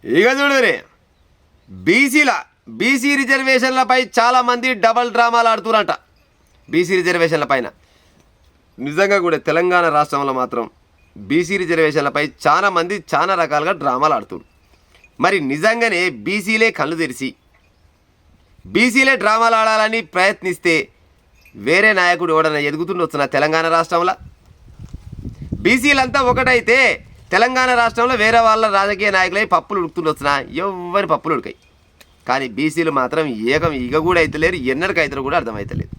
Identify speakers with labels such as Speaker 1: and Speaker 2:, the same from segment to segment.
Speaker 1: ఇక చూడరే బీసీ రిజర్వేషన్లపై చాలామంది డబల్ డ్రామాలు ఆడుతురంట. బీసీ రిజర్వేషన్ల పైన నిజంగా కూడా తెలంగాణ రాష్ట్రంలో మాత్రం బీసీ రిజర్వేషన్లపై చాలామంది చాలా రకాలుగా డ్రామాలు ఆడుతున్నారు. మరి నిజంగానే బీసీలే కళ్ళు తెరిచి బీసీలే డ్రామాలు ఆడాలని ప్రయత్నిస్తే వేరే నాయకుడు ఎవడన్నా ఎదుగుతుండొచ్చున తెలంగాణ రాష్ట్రంలో? బీసీలంతా ఒకటైతే తెలంగాణ రాష్ట్రంలో వేరే వాళ్ళ రాజకీయ నాయకులై పప్పులు ఉడుకుతుండొచ్చునా? ఎవరి పప్పులు ఉడికాయి. కానీ బీసీలు మాత్రం ఏకం ఇక కూడా అయితలేరు, ఎన్నటికైతే కూడా అర్థమవుతలేదు.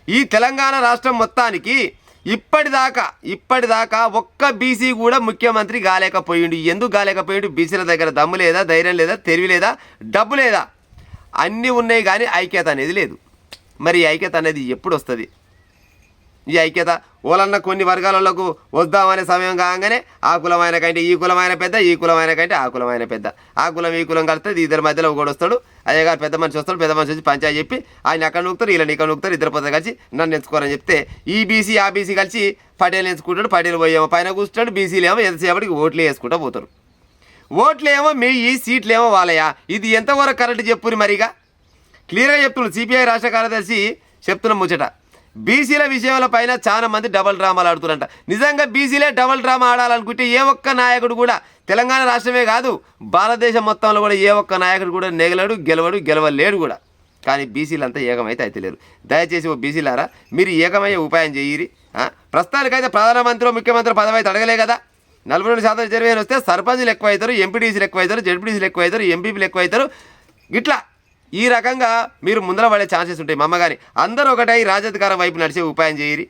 Speaker 1: ఈ తెలంగాణ రాష్ట్రం మొత్తానికి ఇప్పటిదాకా ఒక్క బీసీ కూడా ముఖ్యమంత్రి కాలేకపోయిండు. ఎందుకు కాలేకపోయిండు? బీసీల దగ్గర దమ్ము లేదా, ధైర్యం లేదా, తెలివి లేదా, డబ్బు లేదా? అన్నీ ఉన్నాయి కానీ ఐక్యత అనేది లేదు. మరి ఈ ఐక్యత అనేది ఎప్పుడు వస్తుంది? ఈ ఐక్యత ఓలన్న కొన్ని వర్గాలకు వద్దామనే సమయం కాగానే ఆ కులమైన కంటే ఈ కులమైన పెద్ద, ఈ కులమైన కంటే ఆ కులమైన పెద్ద, ఆ కులం ఈ కులం కలిస్తే ఇద్దరి మధ్యలో ఒకడు వస్తాడు, అయ్యగారు పెద్ద మనిషి వస్తాడు, పెద్ద మనిషి వచ్చి పంచాయతీ చెప్పి ఆయన అక్కడ నూకుతారు, వీళ్ళని ఇక్కడ నూకుతారు, ఇద్దరు పొద్దు కలిసి నన్ను ఎంచుకోరని చెప్తే ఈ బీసీ ఆ బీసీ కలిసి పటేలు ఎంచుకుంటాడు, పటేలు పోయేమో పైన కూర్చుంటాడు, బీసీలు ఏమో ఎంతసేపటికి ఓట్లు వేసుకుంటూ పోతారు. ఓట్లు ఏమో మీ ఈ సీట్లు ఏమో వాళ్ళయా? ఇది ఎంతవరకు కరెక్ట్ చెప్పుని మరిగా క్లియర్గా చెప్తున్నాడు సిపిఐ రాష్ట్ర కార్యదర్శి చెప్తున్న ముచ్చట. బీసీల విషయాల పైన చాలా మంది డబల్ డ్రామాలు ఆడుతున్నారంట. నిజంగా బీసీలే డబల్ డ్రామా ఆడాలనుకుంటే ఏ ఒక్క నాయకుడు కూడా తెలంగాణ రాష్ట్రమే కాదు భారతదేశం మొత్తంలో కూడా ఏ ఒక్క నాయకుడు కూడా గెలవలేడు కూడా. కానీ బీసీలంతా ఏకమైతే అయితలేరు. దయచేసి ఓ బీసీలారా మీరు ఏకమయ్యే ఉపాయం చేయిరి. ప్రస్తుతానికైతే ప్రధానమంత్రి ముఖ్యమంత్రి పదవి అయితే అడగలే కదా. 42% రిజర్వేషన్ వస్తే సర్పంచ్లు ఎక్కువ అవుతారు, ఎంపీటీసీలు ఎక్కువ అవుతారు, జెడ్పీటీసీలు ఎక్కువ అవుతారు, ఎంపీపీలు ఎక్కువ అవుతారు. ఇట్లా ఈ రకంగా మీరు ముందర పడే ఛాన్సెస్ ఉంటాయి. మమ్మగాని అందరూ ఒకటై రాజధికారం వైపు నడిచే ఉపాయం చేయరి.